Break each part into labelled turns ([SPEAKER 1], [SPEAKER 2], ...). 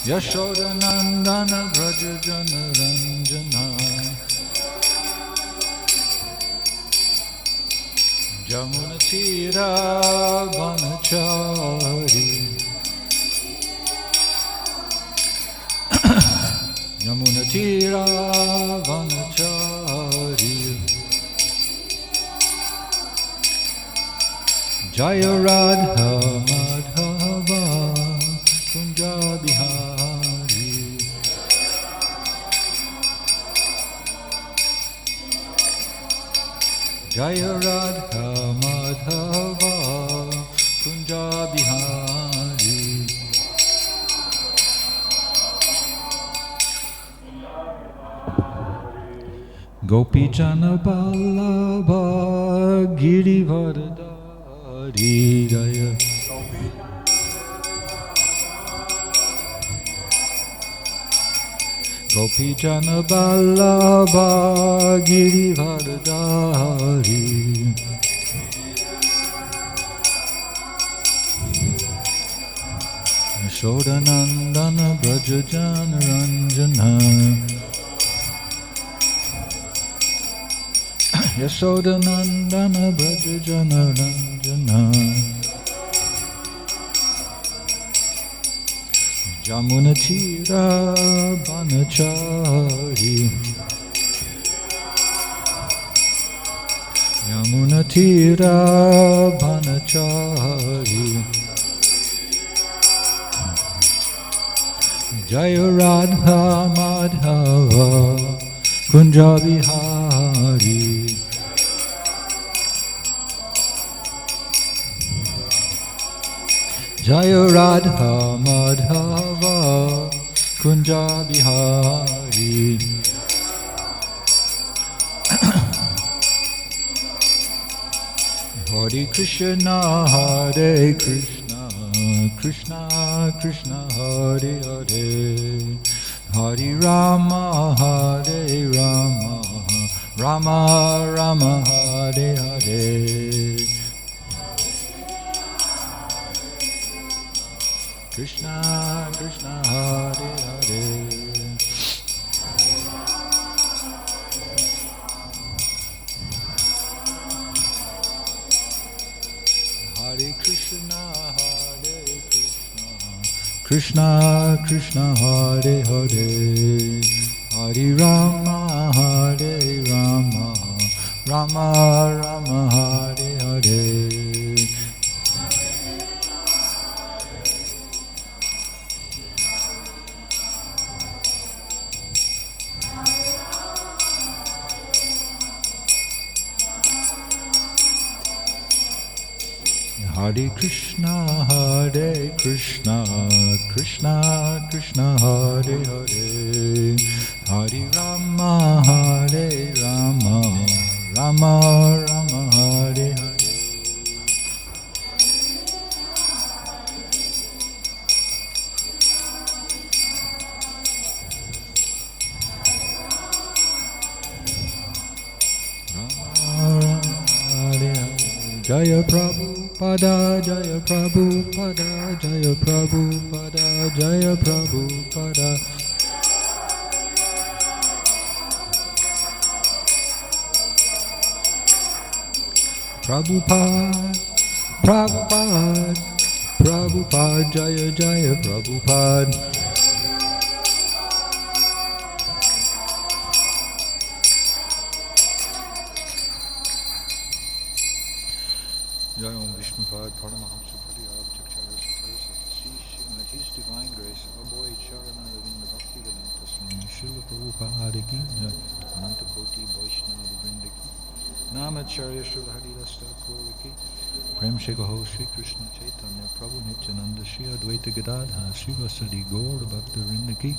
[SPEAKER 1] Yashodanandana Vraja Jana Ranjana Jamuna Tira Vanachari Jamuna Tira Vanachari Jaya Radha Madhava Kunja Bihari Jaya Radha Madhava Kunja Bihari Gopi Jana Ballabha Girivardhari Jaya Gopi Jana Ballabha Girivardhari Yashodanandana Braja Jana Ranjana Yashodanandana Braja Jana Ranjana Jamuna Tira Vanachari Yamuna Tira Vanachari Jaya Radha Madhava Kunja Bihari Jaya Radha Madhava Kunja Bihari Hare Krishna Hare Krishna Krishna Krishna Hare Hare Hare Rama Hare Rama Rama Rama Hare Hare Krishna Krishna Hare Hare Hare Krishna Hare Krishna Krishna Krishna Hare Hare Hare Rama Hare Rama Rama Rama Hare Hare Hare Krishna Krishna Krishna Hare Hare Hare Rama Hare Rama Rama Rama Hare Hare Jaya Prabhupada, Jaya Prabhupada, Jaya Prabhupada, Jaya Prabhupada. Prabhupada, Prabhupada, Prabhupada, Jaya Jaya Prabhupada. Jai Om Vishnupad, Paramahamsa Pariyabhakti Srimad His Divine Grace, our boy Charanaravinda Bhakti Vedanta Swami Srila Prabhupada Ki Jai, Ananta Koti Vaishnava Vrinda Ki, Namacharya Srila Haridas Thakur Ki, Prem Shegaho Shri Krishna Chaitanya Prabhu Nityananda Shri Advaita Gadadha Shri Vasadi Gaur Bhakta Vrinda Ki,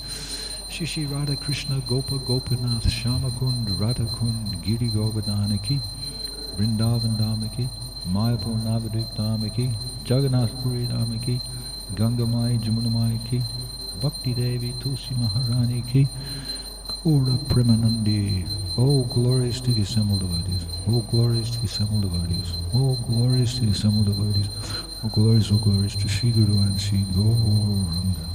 [SPEAKER 1] Shri Shri Radha Krishna Gopa Gopinath Shama Kund Radha Kund Giri Govardhana Ki, Vrindavan Dhama Ki, Mayapur Navadvip Dhama Ki, Jagannath Puri Dhama Ki, Gangamai Jamunamai Ki, Bhakti Devi Tulsi Maharani Ki, Gaura Premanandi. Oh, glorious to the assembled devotees. Oh, glorious to the assembled devotees. Oh, glorious to the assembled devotees. Oh, glorious to Sri Guru and Sri Gauranga.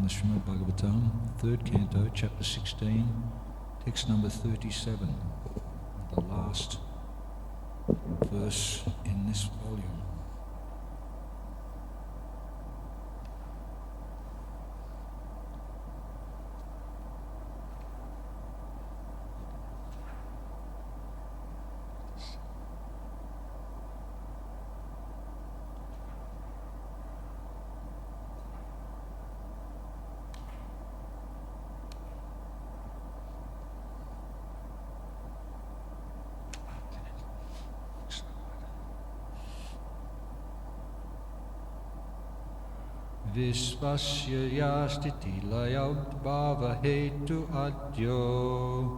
[SPEAKER 1] the Srimad Bhagavatam, 3rd Canto, Chapter 16, text number 37, the last verse in this volume. Visvasya yastiti layodbhava hetu adyo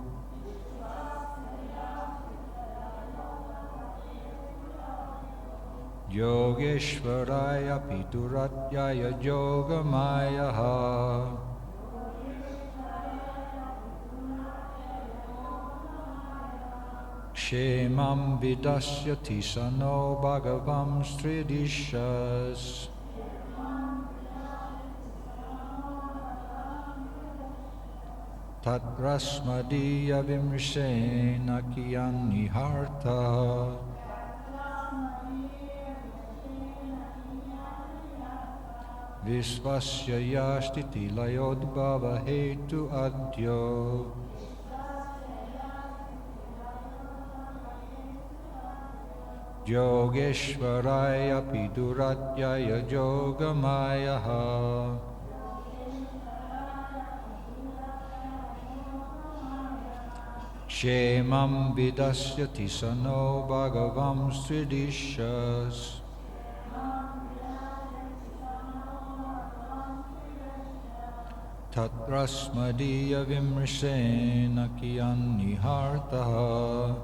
[SPEAKER 1] Yogeshvaraya pituratyaya yogamayaha Kshemam vidasyati sano bhagavam stridishas Tatrasmadiya vimrishena kiyaniharta Visvasya yastiti layodbhava hetu adyo Yogeshvaraya piduratyaya yogamayaha Kshemam vidasyati sano bhagavam stridishas Tatrasmadiya vimrishena kiyanihartaha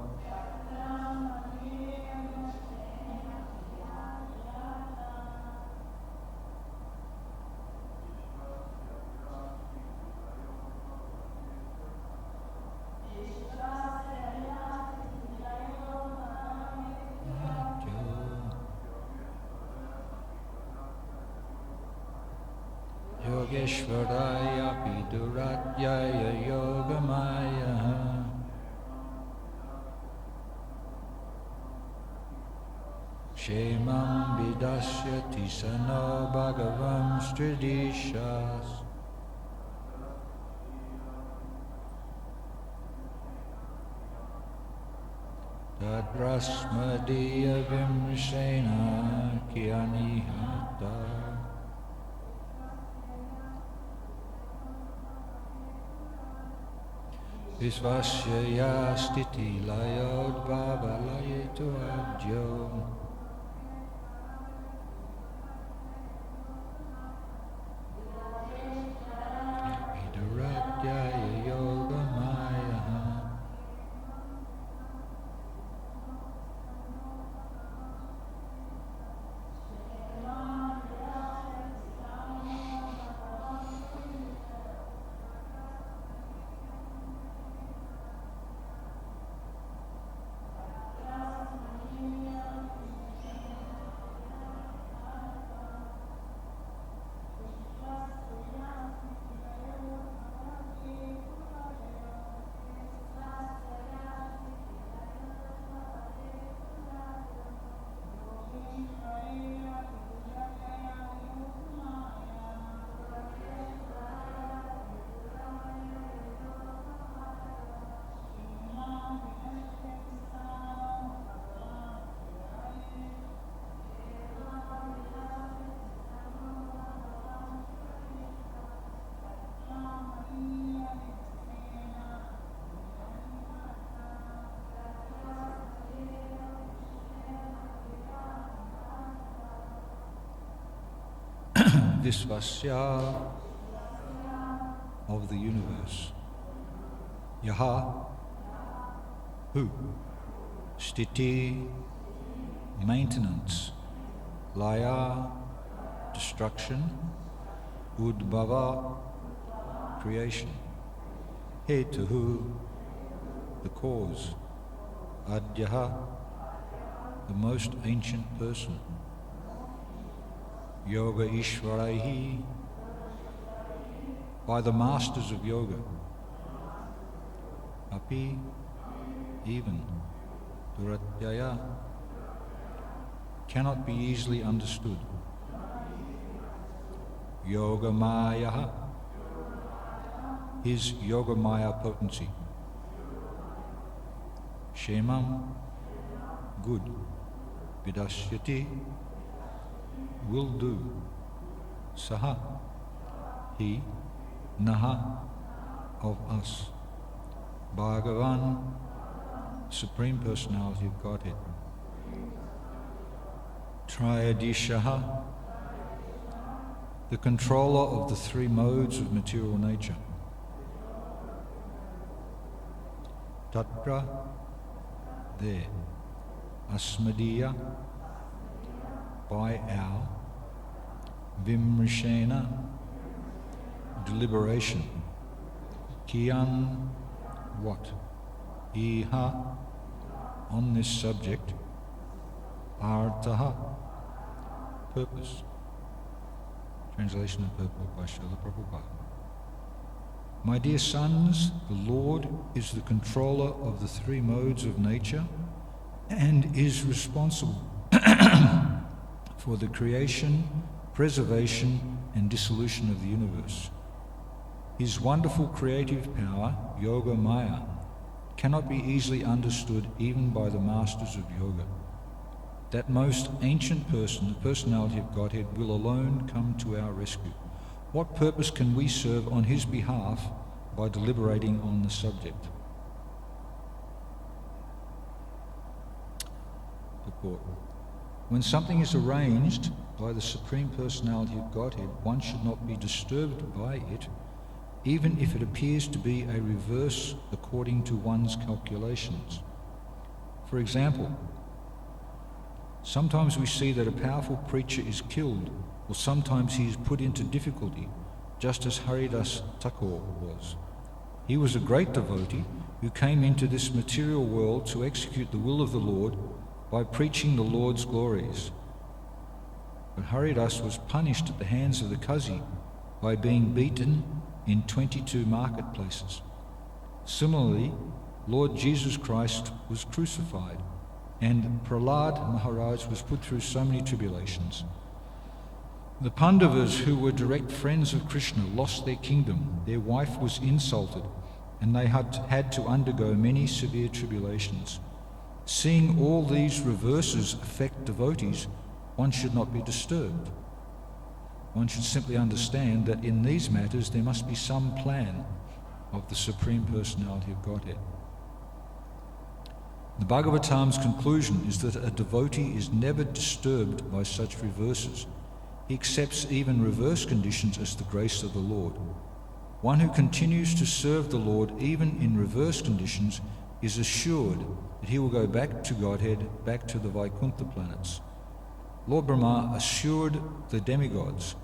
[SPEAKER 1] Yogeshvaraya piduratyaya yogamaya Kshemam vidasyati sano bhagavam stridishas Tadrasmadiya vimrishena kiyanihata Visvasya yastiti layodbhava layetu adyo Viduratyaya yogamayaha Visvasya of the universe. Yaha, who? Stiti, maintenance. Laya, destruction. Udbhava, creation. Hetuhu, the cause. Adyaha, the most ancient person. Yoga Ishvarahi, by the masters of yoga. Api, even, duratyaya, cannot be easily understood. Yogamaya, his Yogamaya potency. Shemam, good. Vidasyati, will do. Saha, he, naha, of us. Bhagavan, Supreme Personality of Godhead. Trayadishaha, the controller of the three modes of material nature. Tatra, there. Asmadiya, by our. Vimrishena, deliberation. Kiyan, what? Iha, on this subject. Artaha, purpose. Translation and purport by Srila Prabhupada. My dear sons, the Lord is the controller of the three modes of nature and is responsible for the creation, preservation and dissolution of the universe. His wonderful creative power, Yoga Maya, cannot be easily understood even by the masters of yoga. That most ancient person, the personality of Godhead, will alone come to our rescue. What purpose can we serve on his behalf by deliberating on the subject? Purport. When something is arranged by the Supreme Personality of Godhead, one should not be disturbed by it, even if it appears to be a reverse according to one's calculations. For example, sometimes we see that a powerful preacher is killed, or sometimes he is put into difficulty, just as Haridas Thakur was. He was a great devotee who came into this material world to execute the will of the Lord by preaching the Lord's glories. But Haridas was punished at the hands of the Kazi by being beaten in 22 marketplaces. Similarly, Lord Jesus Christ was crucified, and Prahlad Maharaj was put through so many tribulations. The Pandavas, who were direct friends of Krishna, lost their kingdom, their wife was insulted, and they had to undergo many severe tribulations. Seeing all these reverses affect devotees, one should not be disturbed. One should simply understand that in these matters there must be some plan of the Supreme Personality of Godhead. The Bhagavatam's conclusion is that a devotee is never disturbed by such reverses. He accepts even reverse conditions as the grace of the Lord. One who continues to serve the Lord even in reverse conditions is assured that he will go back to Godhead, back to the Vaikuntha planets. Lord Brahma assured the demigods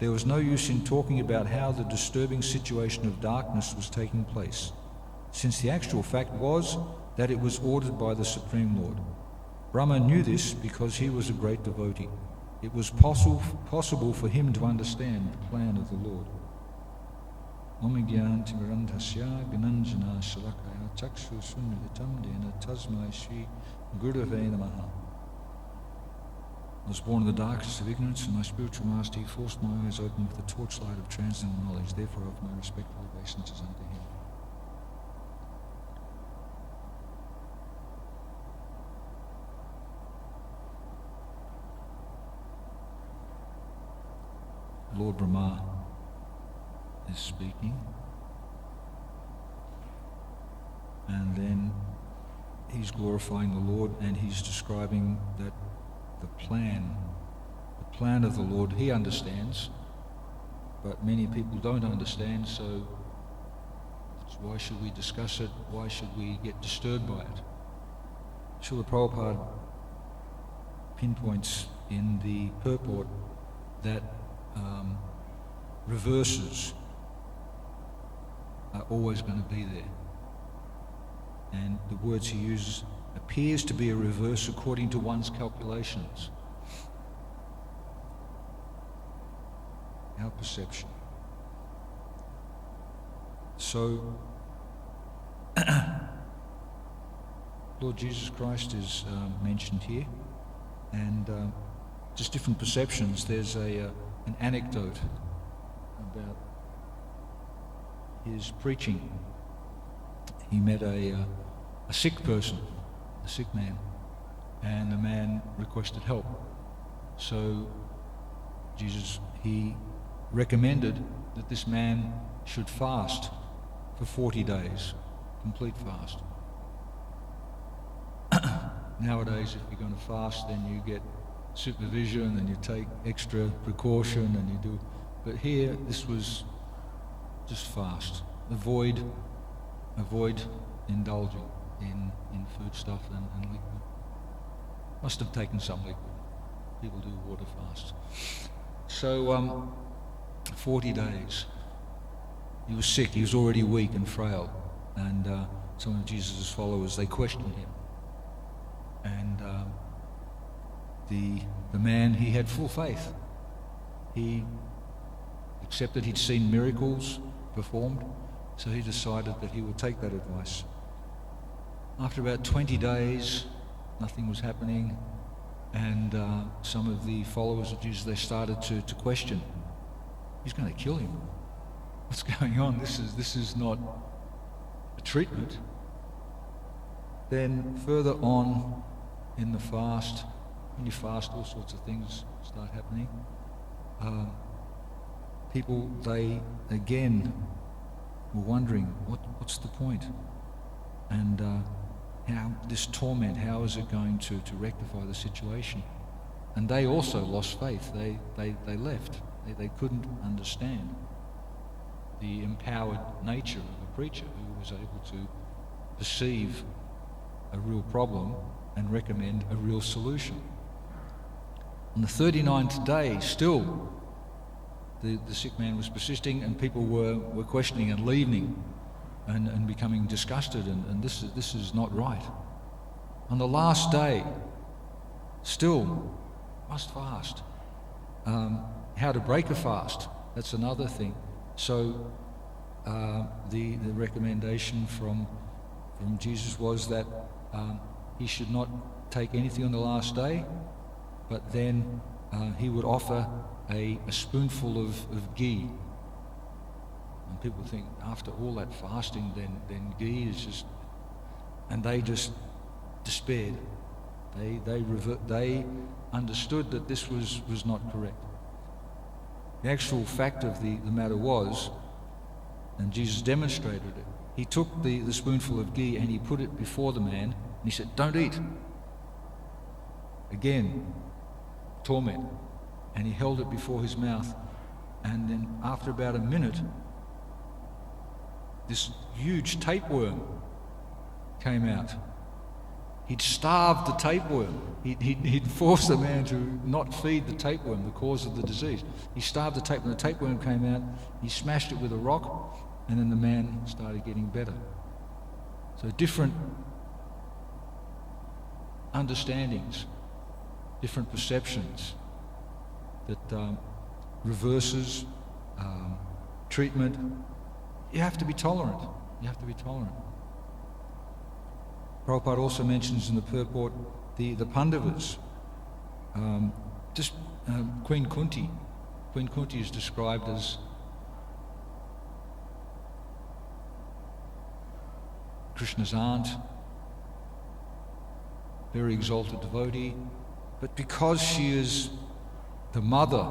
[SPEAKER 1] there was no use in talking about how the disturbing situation of darkness was taking place, since the actual fact was that it was ordered by the Supreme Lord. Brahma knew this because he was a great devotee. It was possible for him to understand the plan of the Lord. Om Gyanti Mirandhasya Gnanjana Shalakaya Chakshu Sunmilitam Dena Tasmai Shri Gurave Namaha. I was born in the darkness of ignorance, and my spiritual master forced my eyes open with the torchlight of transcendental knowledge. Therefore, I offer my respectful obeisances unto him. Lord Brahma is speaking, and then he's glorifying the Lord, and he's describing that the plan of the Lord he understands, but many people don't understand, so why should we discuss it? Why should we get disturbed by it? Srila Prabhupada pinpoints in the purport that reverses are always going to be there. And the words he uses appears to be a reverse according to one's calculations. Our perception. So, Lord Jesus Christ is mentioned here, and just different perceptions. There's an anecdote about his preaching. He met a sick person, a sick man, and the man requested help. So Jesus, he recommended that this man should fast for 40 days, complete fast. Nowadays, if you're going to fast, then you get supervision and you take extra precaution and you do. But here, this was just fast. Avoid indulging in food stuff and liquid. Must have taken some liquid. People do water fast. So 40 days. He was sick. He was already weak and frail. And some of Jesus' followers, they questioned him. And the man, he had full faith. He accepted he'd seen miracles performed, so he decided that he would take that advice. After about 20 days, nothing was happening, and some of the followers of Jesus, they started to question. He's going to kill him. What's going on? This is not a treatment. Then further on in the fast, when you fast, all sorts of things start happening. People, they again were wondering, what's the point? And how this torment, how is it going to rectify the situation? And they also lost faith. They left. They couldn't understand the empowered nature of a preacher who was able to perceive a real problem and recommend a real solution. On the 39th day, still, the sick man was persisting, and people were questioning and leaving and becoming disgusted, and this is not right. On the last day, still, must fast. How to break a fast, that's another thing. So the recommendation from Jesus was that he should not take anything on the last day, but then he would offer a spoonful of ghee. And people think after all that fasting, then ghee is just, and they just despaired. They understood that this was not correct. The actual fact of the matter was, and Jesus demonstrated it, he took the spoonful of ghee and he put it before the man, and he said, "Don't eat." Again, torment. And he held it before his mouth, and then after about a minute, this huge tapeworm came out. He'd starved the tapeworm. He'd forced the man to not feed the tapeworm, the cause of the disease. He starved the tapeworm. The tapeworm came out. He smashed it with a rock, and then the man started getting better. So different understandings, different perceptions that reverses treatment. You have to be tolerant. You have to be tolerant. Prabhupada also mentions in the purport the Pandavas. Queen Kunti. Queen Kunti is described as Krishna's aunt, very exalted devotee, but because she is the mother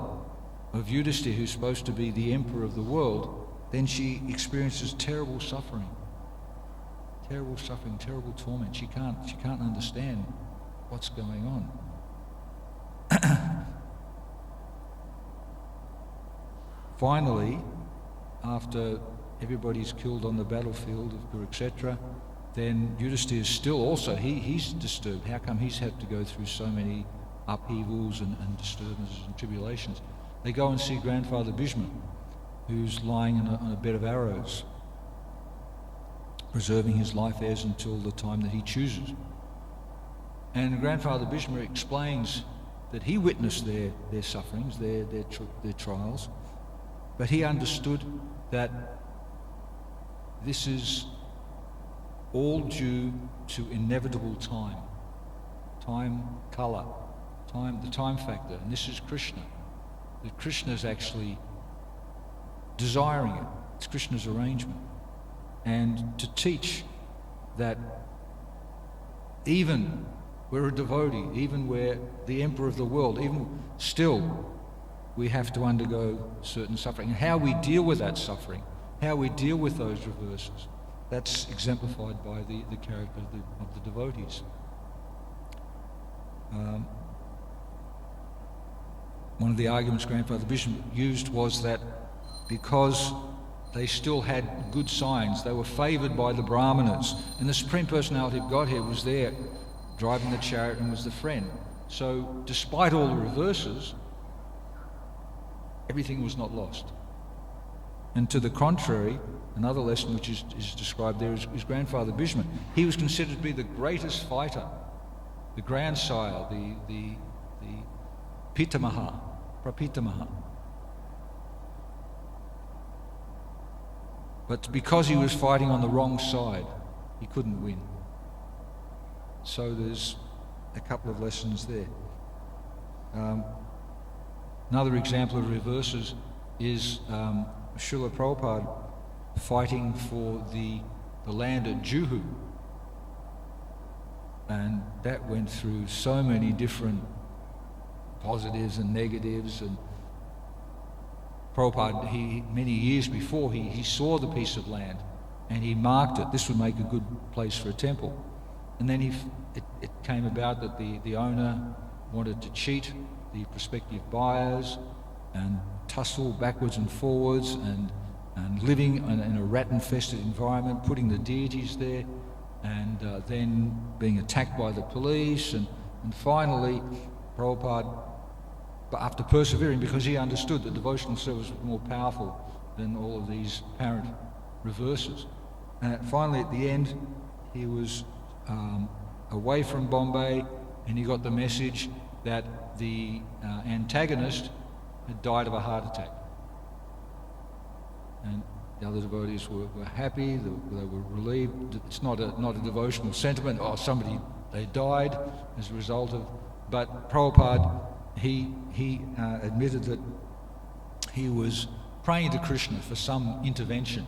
[SPEAKER 1] of Yudhishthira, who's supposed to be the emperor of the world, then she experiences terrible suffering, terrible torment. She can't understand what's going on. Finally, after everybody's killed on the battlefield of Kurukshetra, then Yudhishthira is still also, he's disturbed. How come he's had to go through so many upheavals and disturbances and tribulations? They go and see grandfather Bhishma, who's lying on a bed of arrows, preserving his life heirs until the time that he chooses. And grandfather Bhishma explains that he witnessed their sufferings, their trials, but he understood that this is all due to inevitable time, colour, the time factor, and this is Krishna. That Krishna is actually desiring it. It's Krishna's arrangement. And to teach that even we're a devotee, even we're the emperor of the world, even still we have to undergo certain suffering. And how we deal with that suffering, how we deal with those reverses, that's exemplified by the character of the devotees. One of the arguments Grandfather Bishop used was that because they still had good signs, they were favoured by the Brahmanas, and the Supreme Personality of Godhead was there driving the chariot and was the friend. So despite all the reverses, everything was not lost. And to the contrary, another lesson which is described there is Grandfather Bhishma. He was considered to be the greatest fighter, the grandsire, the Pitamaha, Prapitamaha. But because he was fighting on the wrong side, he couldn't win. So there's a couple of lessons there. Another example of reverses is Srila Prabhupada fighting for the land at Juhu. And that went through so many different positives and negatives. And Prabhupada, many years before, he saw the piece of land and he marked it. This would make a good place for a temple. And then it came about that the owner wanted to cheat the prospective buyers and tussle backwards and forwards and living in a rat-infested environment, putting the deities there, and then being attacked by the police. And finally, Prabhupada, after persevering, because he understood that devotional service was more powerful than all of these apparent reverses. And finally, at the end, he was away from Bombay, and he got the message that the antagonist had died of a heart attack. And the other devotees were happy, they were relieved. It's not a devotional sentiment, they died as a result of... But Prabhupada, he admitted that he was praying to Krishna for some intervention.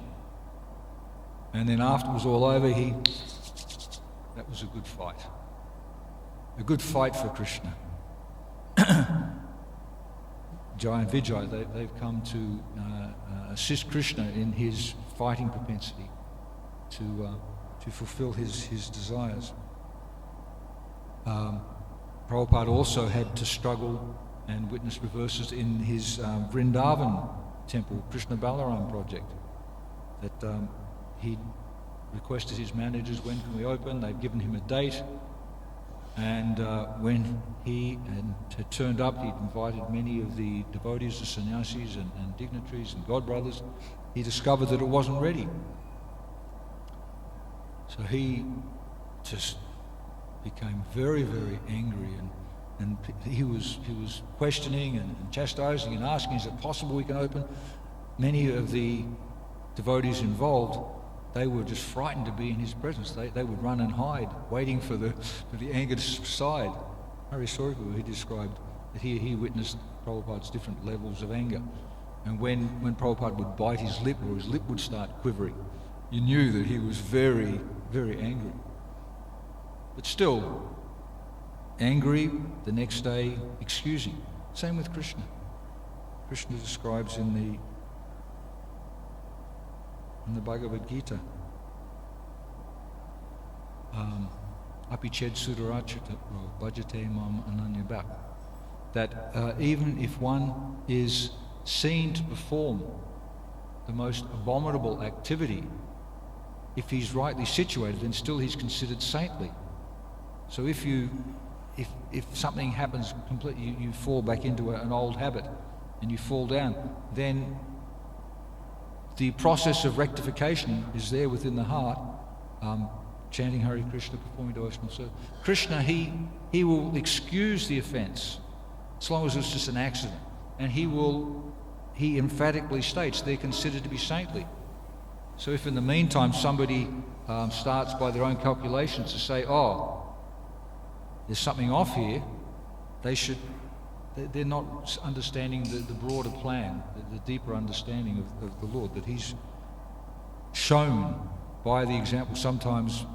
[SPEAKER 1] And then after it was all over, that was a good fight. A good fight for Krishna. Jai and Vijay, they've come to assist Krishna in his fighting propensity to fulfill his desires. Prabhupada also had to struggle and witness reverses in his Vrindavan temple, Krishna Balaram project, that he requested his managers, when can we open? They've given him a date. And when he had turned up, he'd invited many of the devotees, the sannyasis and dignitaries and godbrothers. He discovered that it wasn't ready. So he just became very, very angry, and he was questioning and chastising and asking, is it possible we can open? Many of the devotees involved, they were just frightened to be in his presence. They would run and hide, waiting for the anger to subside. Hari Soripu, he described that he witnessed Prabhupada's different levels of anger. And when Prabhupada would bite his lip, or his lip would start quivering, you knew that he was very, very angry. But still, angry, the next day excusing. Same with Krishna. Krishna describes in the Bhagavad Gita, Apiched Sudarachita Bhajate Mam Ananyabhak, that even if one is seen to perform the most abominable activity, if he's rightly situated, then still he's considered saintly. So if something happens completely, you fall back into an old habit and you fall down, then the process of rectification is there within the heart, chanting Hare Krishna, performing devotional service. Krishna, he will excuse the offence as long as it's just an accident, and he emphatically states they're considered to be saintly. So if in the meantime somebody starts by their own calculations to say, oh, there's something off here, they're not understanding the broader plan, the deeper understanding of the Lord, that He's shown by the example. Sometimes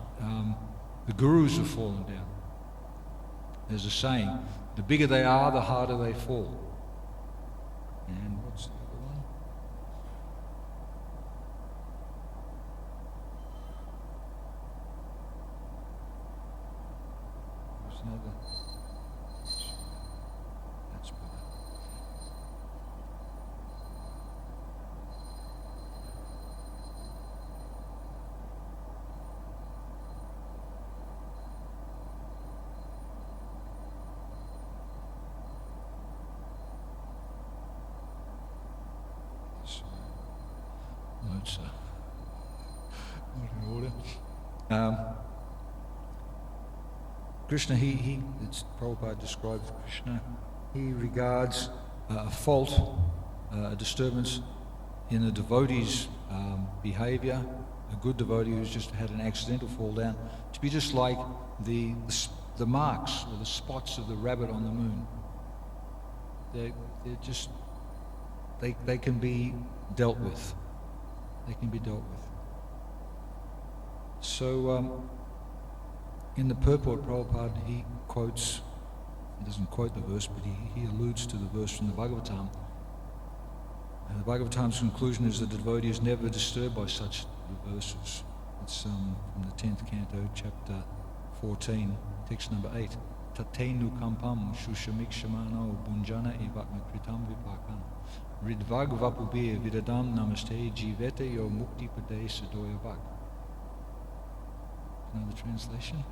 [SPEAKER 1] the gurus have fallen down. There's a saying, the bigger they are, the harder they fall. And what's the other one? There's another. That's better. Notes not in order. Krishna, it's Prabhupada describes Krishna, he regards a fault, a disturbance in a devotee's behavior, a good devotee who's just had an accidental fall down, to be just like the marks or the spots of the rabbit on the moon. They're just, they can be dealt with. They can be dealt with. So, in the purport, Prabhupada, he doesn't quote the verse, but he alludes to the verse from the Bhagavatam. And the Bhagavatam's conclusion is that the devotee is never disturbed by such reverses. It's from the 10th canto, chapter 14, text number 8. Tatenu kampam shushamikshmano bunjana evatma kritam vipakam. Ridvag vapubir vidadam namaste jivete yo mukti pade sadoyavak. Another translation?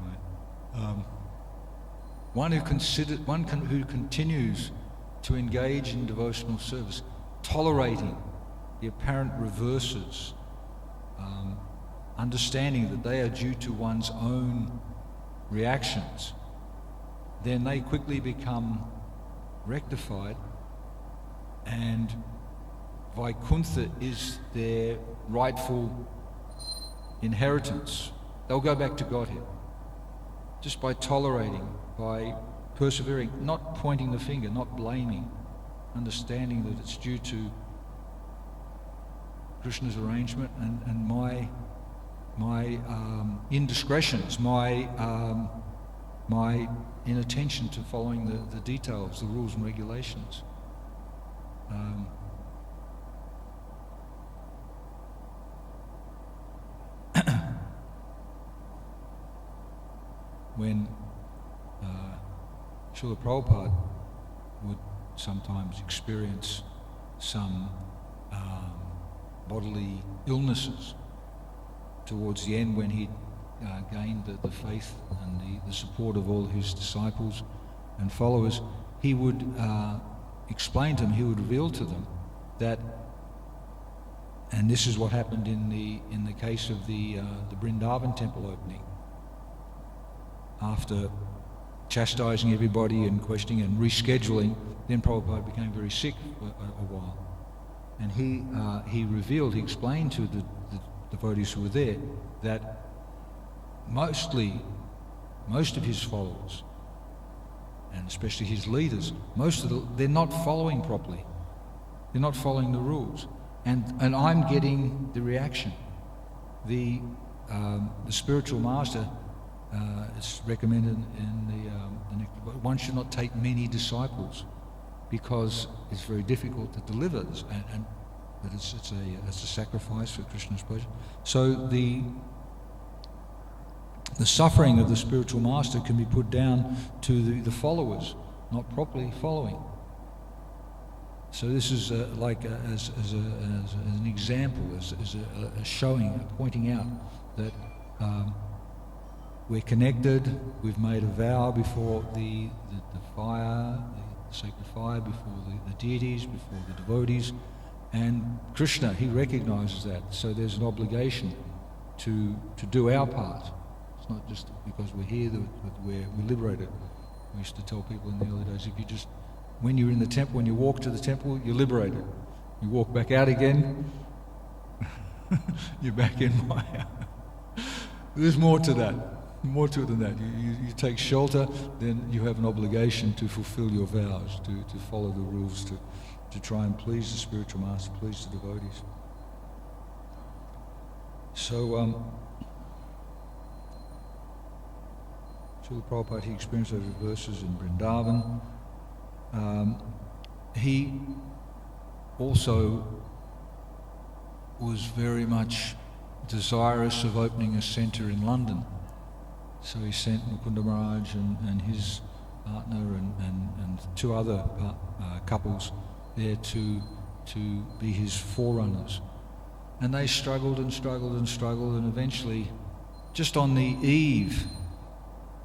[SPEAKER 1] Right. One who continues to engage in devotional service, tolerating the apparent reverses, understanding that they are due to one's own reactions, then they quickly become rectified, and Vaikuntha is their rightful inheritance. They'll go back to Godhead just by tolerating, by persevering, not pointing the finger, not blaming, understanding that it's due to Krishna's arrangement and my indiscretions, my inattention to following the details, the rules and regulations. When Srila Prabhupada would sometimes experience some bodily illnesses towards the end, when he gained the faith and the support of all his disciples and followers, he would explain to them, he would reveal to them that, and this is what happened in the case of the Vrindavan temple opening. After chastising everybody and questioning and rescheduling, then Prabhupada became very sick for a while. And he revealed, he explained to the devotees who were there that most of his followers, and especially his leaders, they're not following properly. They're not following the rules. And I'm getting the reaction. The spiritual master, it's recommended in the one should not take many disciples, because it's very difficult to deliver this, and that it's a sacrifice for Krishna's pleasure. So the suffering of the spiritual master can be put down to the followers not properly following. So this is as an example, as a showing, a pointing out that we're connected. We've made a vow before the fire, the sacred fire, before the deities, before the devotees, and Krishna, he recognizes that. So there's an obligation to do our part. It's not just because we're here that we're liberated. We used to tell people in the early days, if you just, when you're in the temple, when you walk to the temple, you're liberated. You walk back out again, you're back in Maya. There's more to that, more to it than that. You take shelter, then you have an obligation to fulfill your vows, to follow the rules, to try and please the spiritual master, please the devotees. So, Srila Prabhupada, he experienced those reverses in Vrindavan. He also was very much desirous of opening a centre in London. So he sent Mukunda Maharaj and his partner and two other couples there to be his forerunners. And they struggled and struggled and struggled, and eventually, just on the eve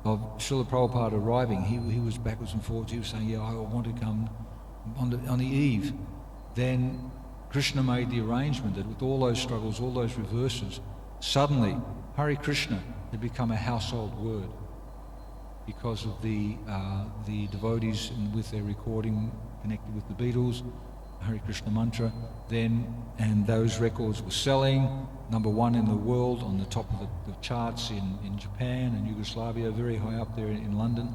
[SPEAKER 1] of Srila Prabhupada arriving, he was backwards and forwards. He was saying, yeah, I want to come on the eve. Then Krishna made the arrangement that with all those struggles, all those reverses, suddenly Hare Krishna had become a household word because of the devotees with their recording connected with the Beatles, Hare Krishna mantra, and those records were selling, #1 in the world, on the top of the charts in Japan and Yugoslavia, very high up there in London.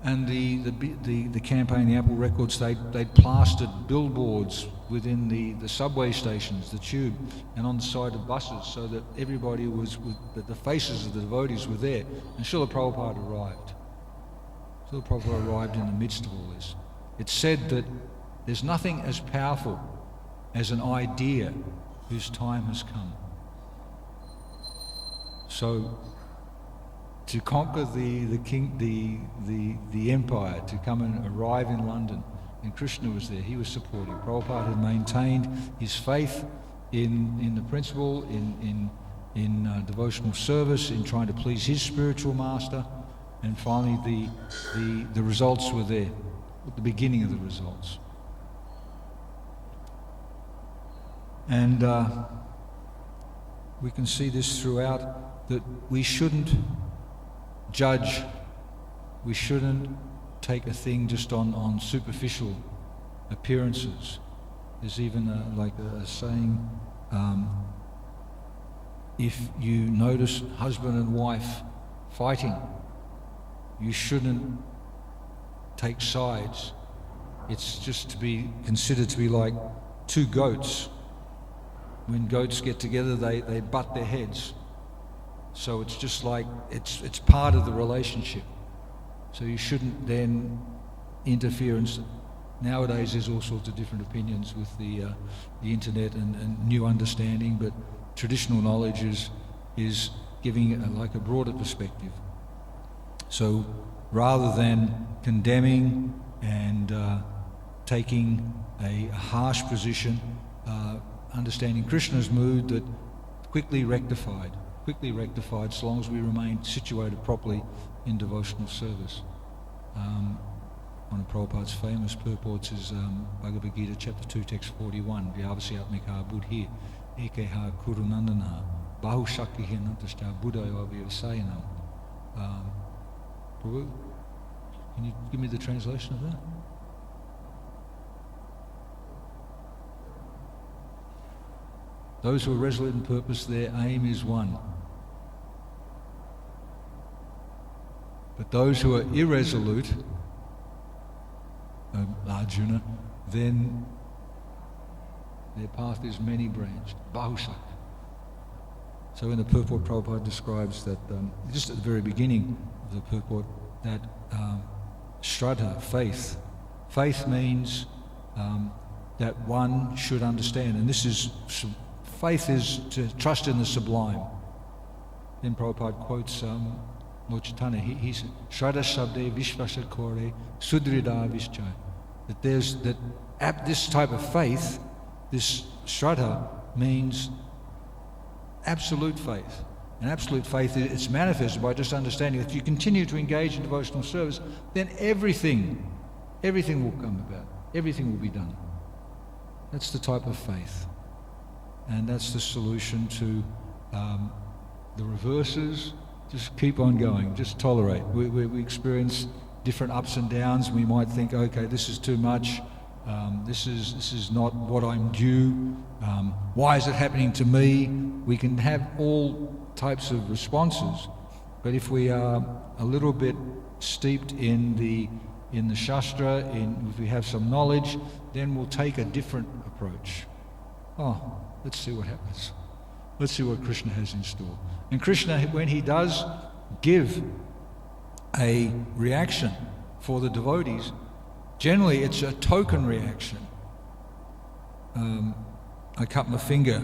[SPEAKER 1] And the campaign, the Apple Records, they'd plastered billboards within the subway stations, the tube, and on the side of buses, so that everybody that the faces of the devotees were there. And Srila Prabhupada arrived. Srila Prabhupada arrived in the midst of all this. It's said that there's nothing as powerful as an idea whose time has come. So, to conquer the empire, to come and arrive in London, and Krishna was there, he was supporting. Prabhupada had maintained his faith in the principle, in devotional service, in trying to please his spiritual master, and finally the results were there, at the beginning of the results. And we can see this throughout, that we shouldn't judge, we shouldn't take a thing just on superficial appearances. There's even a saying, if you notice husband and wife fighting, you shouldn't take sides. It's just to be considered to be like two goats. When goats get together, they butt their heads. So it's just like, it's part of the relationship. So you shouldn't then interfere. And nowadays there's all sorts of different opinions with the internet and new understanding, but traditional knowledge is giving a broader perspective. So rather than condemning and taking a harsh position, understanding Krishna's mood, that quickly rectified so long as we remain situated properly in devotional service. One of Prabhupada's famous purports is Bhagavad Gita chapter 2 text 41, Vyavasyatmika buddhi ekeha kurunandana bahu shaktihi nantashta buddhaya vyavasayanam. Prabhu, can you give me the translation of that? Those who are resolute in purpose, their aim is one. But those who are irresolute, Arjuna, then their path is many-branched, Bahusak. So in the purport, Prabhupada describes that, just at the very beginning of the purport, that Shraddha, faith means that one should understand, and faith is to trust in the sublime. Then Prabhupada quotes Lord Chaitanya. He said, Shraddha Shabde Vishvasa Kore Sudrida Vishchai. That this type of faith, this Shraddha, means absolute faith. And absolute faith is manifested by just understanding that if you continue to engage in devotional service, then everything will come about. Everything will be done. That's the type of faith. And that's the solution to the reverses. Just keep on going, just tolerate. We experience different ups and downs. We might think, okay, this is too much. This is not what I'm due. Why is it happening to me? We can have all types of responses, but if we are a little bit steeped in the Shastra, if we have some knowledge, then we'll take a different approach. Let's see what happens. Let's see what Krishna has in store. And Krishna, when he does give a reaction for the devotees, generally it's a token reaction. I cut my finger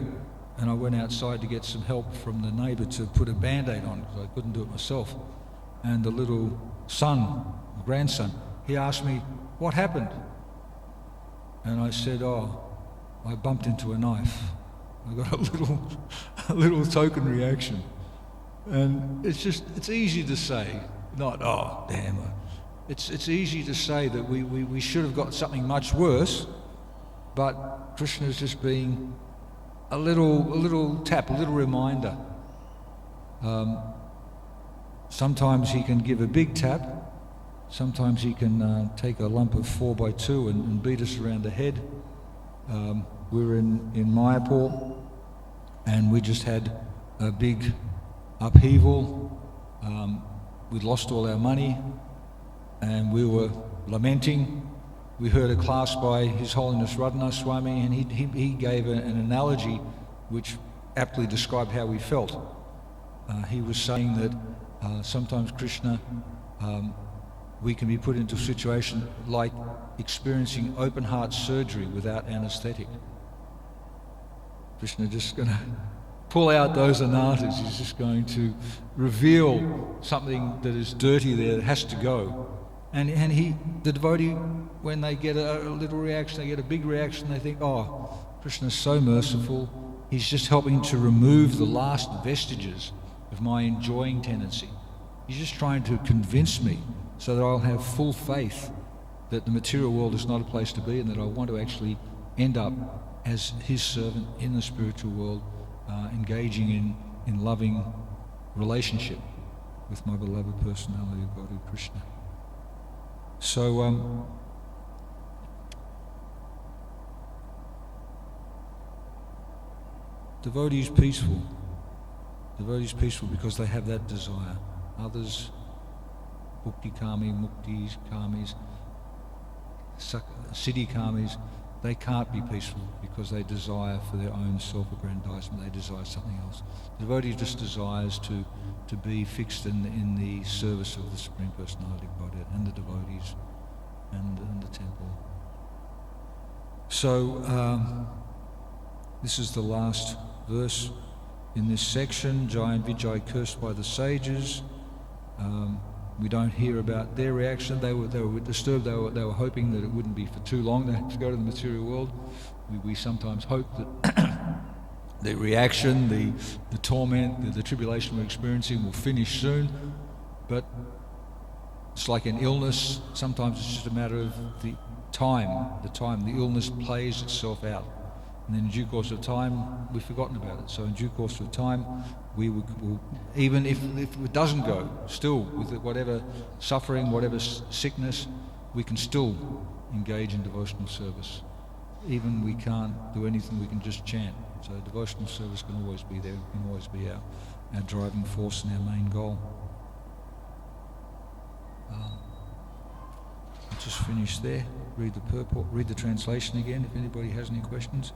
[SPEAKER 1] and I went outside to get some help from the neighbour to put a band-aid on because I couldn't do it myself. And the little son, my grandson, he asked me, what happened? And I said, I bumped into a knife. I got a little token reaction. And it's easy to say, not, damn. It's easy to say that we should have got something much worse, but Krishna is just being a little tap, a little reminder. Sometimes he can give a big tap, sometimes he can take a lump of 4x2 and beat us around the head. We were in Mayapur and we just had a big upheaval. We'd lost all our money and we were lamenting. We heard a class by His Holiness Radhanath Swami, and he gave an analogy which aptly described how we felt. He was saying that sometimes Krishna, we can be put into a situation like experiencing open heart surgery without anaesthetic. Krishna just going to pull out those anartas. He's just going to reveal something that is dirty there that has to go. And the devotee, when they get a little reaction, they get a big reaction, they think, Krishna's so merciful. He's just helping to remove the last vestiges of my enjoying tendency. He's just trying to convince me so that I'll have full faith that the material world is not a place to be and that I want to actually end up as his servant in the spiritual world, engaging in loving relationship with my beloved personality of God, Krishna. So devotees peaceful. Devotees peaceful because they have that desire. Others, bhukti kami, mukti kamis, siddhi kamis, they can't be peaceful because they desire for their own self-aggrandizement. They desire something else. The devotee just desires to be fixed in the service of the Supreme Personality of Godhead and the devotees and the temple. So this is the last verse in this section. Jai and Vijay cursed by the sages. We don't hear about their reaction. They were disturbed. They were hoping that it wouldn't be for too long. They had to go to the material world. We sometimes hope that the reaction, the torment, the tribulation we're experiencing will finish soon. But it's like an illness. Sometimes it's just a matter of the time. The illness plays itself out. And then in due course of time, we've forgotten about it. So in due course of time, we will, even if it doesn't go, still with whatever suffering, whatever sickness, we can still engage in devotional service. Even we can't do anything, we can just chant. So devotional service can always be there, can always be our driving force and our main goal. I'll just finish there. Read the purport, read the translation again if anybody has any questions.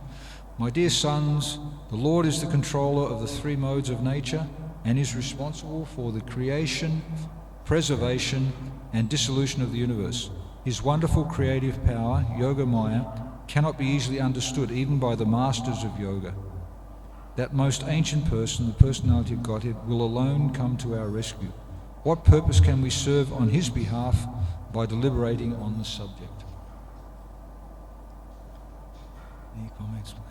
[SPEAKER 1] My dear sons, the Lord is the controller of the three modes of nature and is responsible for the creation, preservation and dissolution of the universe. His wonderful creative power, Yoga Maya, cannot be easily understood even by the masters of yoga. That most ancient person, the personality of Godhead, will alone come to our rescue. What purpose can we serve on his behalf by deliberating on the subject? Any comments, please?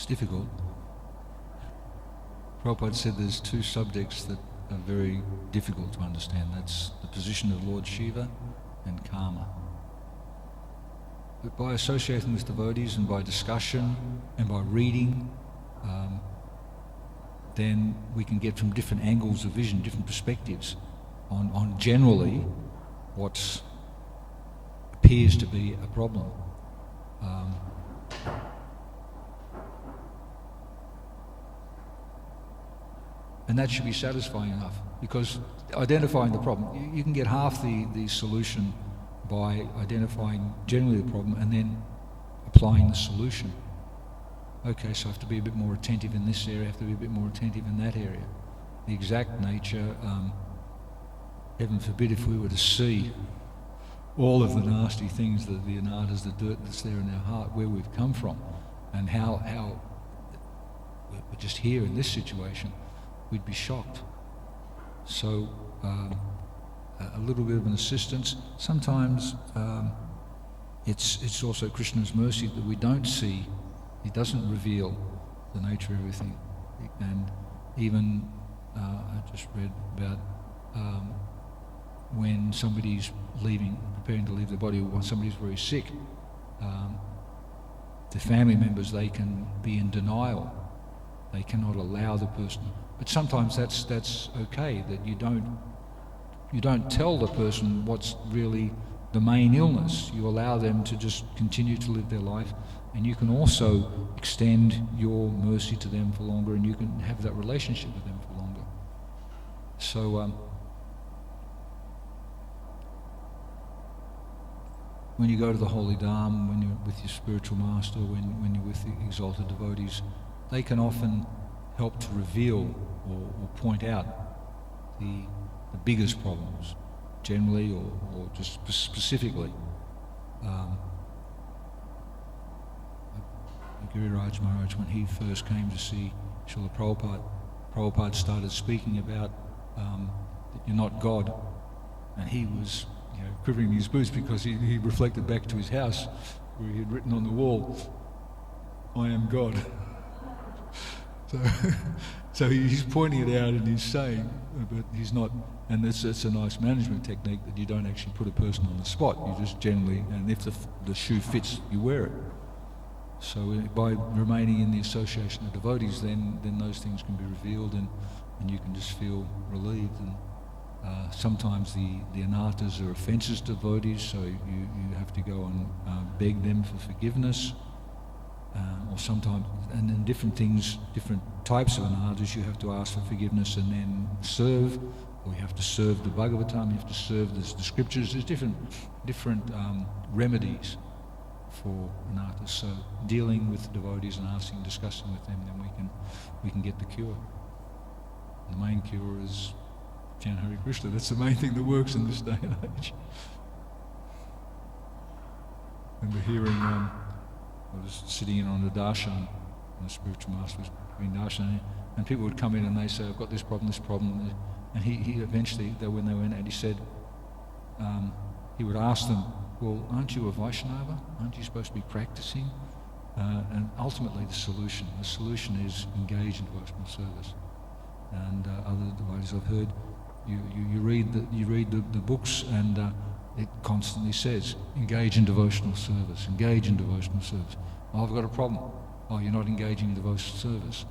[SPEAKER 1] It's difficult. Prabhupada said there's two subjects that are very difficult to understand. That's the position of Lord Shiva and karma. But by associating with devotees and by discussion and by reading, then we can get from different angles of vision, different perspectives on generally what appears to be a problem. And that should be satisfying enough, because identifying the problem, you can get half the solution by identifying generally the problem and then applying the solution. Okay, so I have to be a bit more attentive in this area, I have to be a bit more attentive in that area. The exact nature, heaven forbid if we were to see all of the nasty things, the anatas, the dirt that's there in our heart, where we've come from, and how we're just here in this situation, we'd be shocked. So a little bit of an assistance. Sometimes it's also Krishna's mercy that we don't see. He doesn't reveal the nature of everything. And even I just read about when somebody's preparing to leave the body, or when somebody's very sick, the family members, they can be in denial. They cannot allow the person. But sometimes that's okay, that you don't tell the person what's really the main illness. You allow them to just continue to live their life, and you can also extend your mercy to them for longer, and you can have that relationship with them for longer. So when you go to the Holy Dham, when you're with your spiritual master, when you're with the exalted devotees, they can often help to reveal or point out the biggest problems, generally or just specifically. Giriraj Maharaj, when he first came to see Srila Prabhupada started speaking about that you're not God, and he was quivering in his boots because he reflected back to his house where he had written on the wall, "I am God." So he's pointing it out and he's saying, but he's not, and it's a nice management technique that you don't actually put a person on the spot. You just generally, and if the shoe fits, you wear it. So by remaining in the association of devotees, then those things can be revealed, and you can just feel relieved. And sometimes the anatas are offences to devotees, so you have to go and beg them for forgiveness. Or sometimes, and in different things, different types of anatas, you have to ask for forgiveness and then serve, or you have to serve the Bhagavatam, you have to serve the scriptures. There's different remedies for anatas. So dealing with the devotees and discussing with them, then we can get the cure. And the main cure is chant Hare Krishna. That's the main thing that works in this day and age. And we're hearing. I was sitting in on a darshan, and the spiritual master was doing darshan, and people would come in and they say, "I've got this problem," and he eventually, when they went out, he said, he would ask them, "Well, aren't you a Vaishnava? Aren't you supposed to be practicing?" And ultimately the solution is engage in devotional service. And other devotees I've heard, you read the books, and it constantly says, engage in devotional service, engage in devotional service. Oh, I've got a problem. Oh, you're not engaging in devotional service.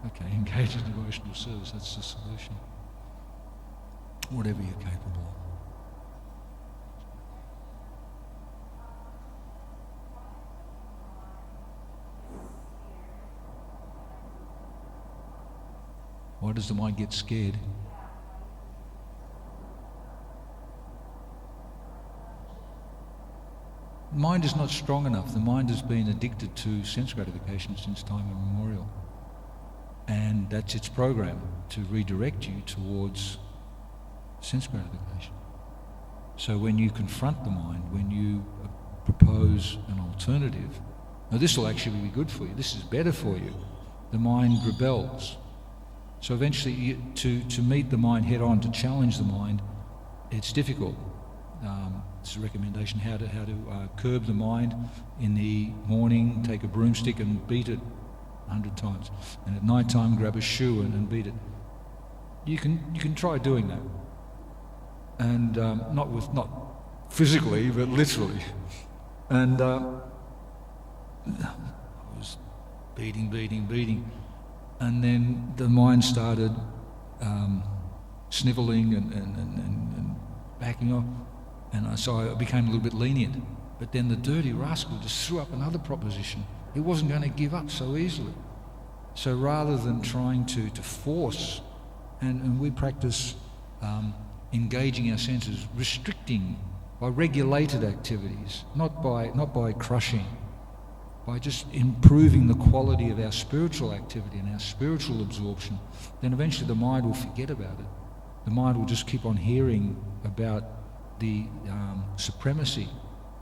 [SPEAKER 1] Okay, engage in devotional service, that's the solution. Whatever you're capable of. Why does the mind get scared? The mind is not strong enough. The mind has been addicted to sense gratification since time immemorial. And that's its program, to redirect you towards sense gratification. So when you confront the mind, when you propose an alternative, now this will actually be good for you, this is better for you, the mind rebels. So eventually to meet the mind head on, to challenge the mind, it's difficult. It's a recommendation how to curb the mind in the morning. Take a broomstick and beat it 100 times. And at night time, grab a shoe and beat it. You can try doing that. And not physically, but literally. And I was beating. And then the mind started snivelling and backing off. And so I became a little bit lenient. But then the dirty rascal just threw up another proposition. He wasn't going to give up so easily. So rather than trying to force, and we practice engaging our senses, restricting by regulated activities, not by crushing, by just improving the quality of our spiritual activity and our spiritual absorption, then eventually the mind will forget about it. The mind will just keep on hearing about the supremacy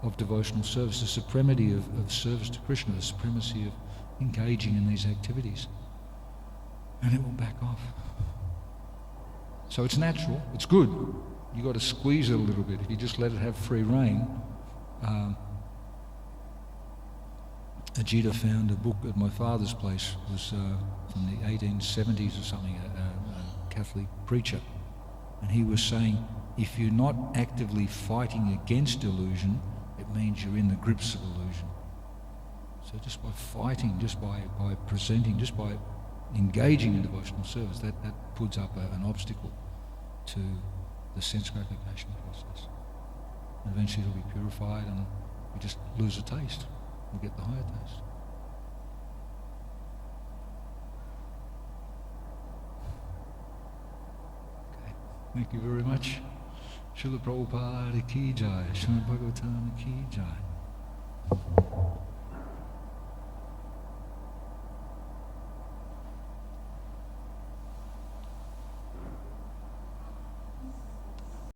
[SPEAKER 1] of devotional service, the supremacy of service to Krishna, the supremacy of engaging in these activities. And it will back off. So it's natural, it's good. You've got to squeeze it a little bit. If you just let it have free rein. Ajita found a book at my father's place. It was from the 1870s or something, a Catholic preacher. And he was saying, if you're not actively fighting against illusion, it means you're in the grips of illusion. So just by fighting, just by presenting, just by engaging in devotional service, that puts up an obstacle to the sense gratification process. And eventually it'll be purified and we just lose a taste. We get the higher taste. Okay, thank you very much. Srila Prabhupada ki jai, Srimad Bhagavatam ki jai.